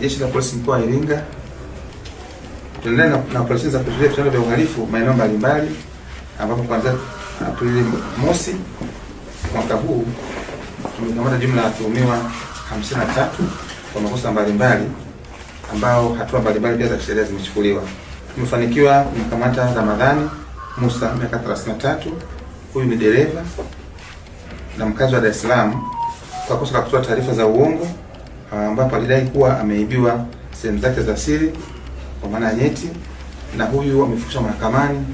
Jeshi la Polisi mkoa wa Iringa tunaendelea na operesheni za kuzuia vitendo vya uhalifu maeneo mbalimbali, ambapo kuanzia Aprili mosi mwaka huu tumekamata jumla ya watuhumiwa 53 kwa makosa mbalimbali, ambao hatua mbalimbali pia za kisheria zimechukuliwa. Tumefanikiwa kumkamata Ramadhani Musa, miaka 33. Huyu ni dereva na mkazi wa Dar es Salaam, kwa kosa la kutoa taarifa za uongo, ambapo alidai kuwa ameibiwa sehemu zake za siri kwa maana nyeti, na huyu amefikishwa mahakamani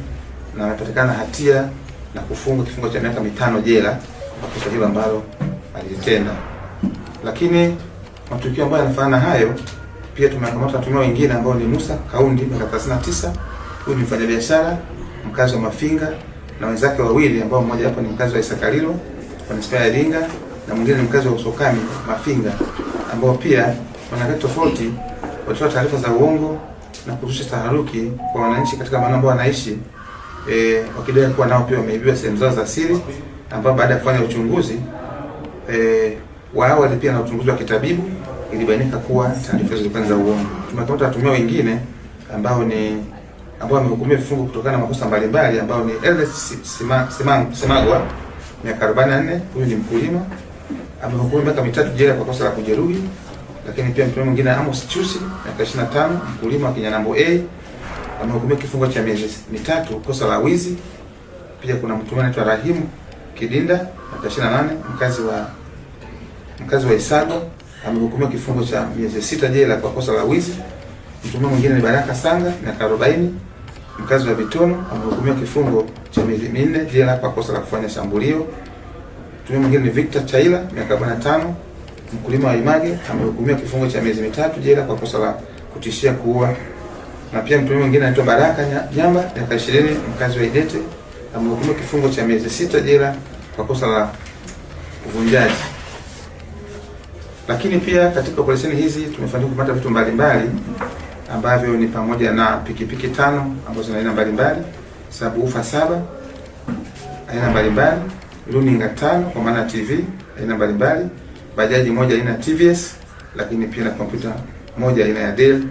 na amepatikana hatia na kufungwa kifungo cha miaka 5 jela kwa kosa hilo ambalo alitenda. Lakini matukio ambayo yanafanana hayo pia tumekamata watuhumiwa wengine ambao ni Musa Kaundi, miaka 39. Huyu ni mfanyabiashara mkazi wa Mafinga, na wenzake wawili ambao mmoja hapo ni mkazi wa Isakalilo kwa manispaa ya Iringa na mwingine ni mkazi wa Usokami Mafinga, ambao pia wana tofauti, walitoa taarifa za uongo na kuzusha taharuki kwa wananchi katika maeneo ambao wanaishi, wakidai kuwa nao pia wameibiwa sehemu zao za siri, ambao baada ya kufanya uchunguzi wa awali pia na uchunguzi wa kitabibu ilibainika kuwa taarifa zilikuwa za uongo. Tumekamata watuhumiwa wengine ambao wamehukumiwa vifungo kutokana na makosa mbalimbali, ambao ni Ernest Semagwa, miaka 44. Huyu ni mkulima, amehukumiwa miaka 3 jela kwa kosa la kujeruhi. Lakini pia mtu mwingine Amos Chusi, miaka 25, mkulima wa Kinyanambo A, amehukumiwa kifungo cha miezi 3 kosa la wizi. Pia kuna mtu anaitwa Rahimu Kidinda, miaka 28, mkazi wa Isago, amehukumiwa kifungo cha miezi 6 jela kwa kosa la wizi. Mtu mwingine ni Baraka Sanga, miaka 40, mkazi wa Vitono, amehukumiwa kifungo cha miezi 4 jela kwa kosa la kufanya shambulio. Mtu mwingine ni Victor Chaila, miaka 45, mkulima wa Image, amehukumiwa kifungo cha miezi 3 jela kwa kosa la kutishia kuua. Na pia mtu mwingine anaitwa Baraka Nyamba, miaka 20, mkazi wa Idete, amehukumiwa kifungo cha miezi 6 jela kwa kosa la uvunjaji. Lakini pia katika operesheni hizi tumefanikiwa kupata vitu mbalimbali ambavyo ni pamoja na pikipiki 5 ambazo zina aina mbalimbali, subwoofer 7 aina mbalimbali, runinga 5 kwa maana TV aina mbalimbali, bajaji moja aina TVS, lakini pia na kompyuta moja aina ya Dell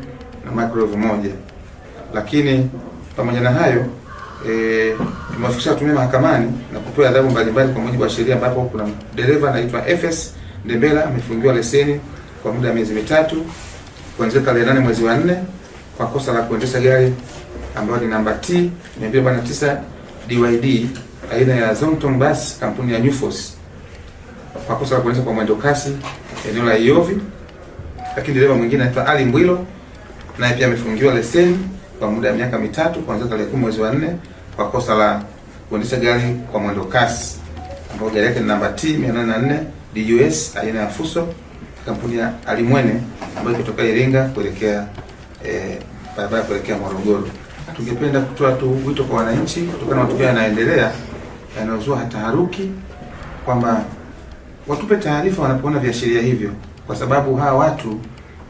na microwave moja. Lakini pamoja na hayo tumewafikisha watuhumiwa mahakamani na kupewa adhabu mbalimbali kwa mujibu wa sheria, ambapo kuna dereva anaitwa FS Ndembela amefungiwa leseni kwa muda wa miezi 3 kuanzia tarehe 8 mwezi wa 4 kwa kosa la kuendesha gari ambayo ni namba T 249 DYD aina ya Zongtong Bus kampuni ya New Force, kwa kosa la kuendesha kwa mwendo kasi eneo la Iovi. Lakini dereva mwingine anaitwa Ali Mbwilo, naye pia amefungiwa leseni kwa muda wa miaka 3 kuanzia tarehe 10 mwezi wa 4 kwa kosa la kuendesha gari kwa mwendo kasi ambayo gari yake ni namba T 804 DUS aina ya Fuso kampuni ya Alimwene ambayo kutoka Iringa kuelekea barabara kuelekea Morogoro. Tungependa kutoa tu wito kwa wananchi kutokana na matukio yanaendelea yanayozua taharuki, kwamba watupe taarifa wanapoona viashiria hivyo, kwa sababu hawa watu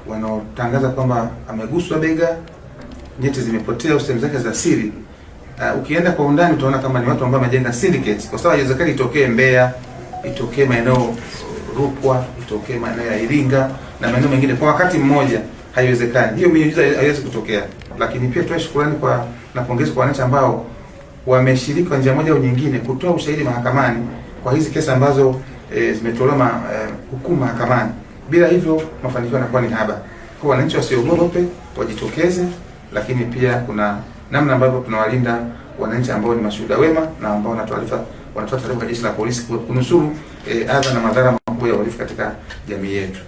wanaotangaza kwamba ameguswa bega, nyeti zimepotea, sehemu zake za siri, ukienda kwa undani utaona kama ni watu ambao wamejenga syndicate, kwa sababu haiwezekani itokee Mbeya, itokee maeneo Rukwa, itokee maeneo ya Iringa na maeneo mengine kwa wakati mmoja. Haiwezekani, hiyo miujiza haiwezi kutokea. Lakini pia tuwe shukrani na pongezi kwa wananchi ambao wameshiriki kwa njia moja au nyingine kutoa ushahidi mahakamani kwa hizi kesi ambazo zimetolewa hukumu mahakamani. Bila hivyo mafanikio yanakuwa ni haba. Kwa wananchi wasiogope, wajitokeze. Lakini pia kuna namna ambavyo tunawalinda wananchi ambao ni mashuhuda wema na ambao wanatoa taarifa kwa Jeshi la Polisi kunusuru adha na madhara makubwa ya uhalifu katika jamii yetu.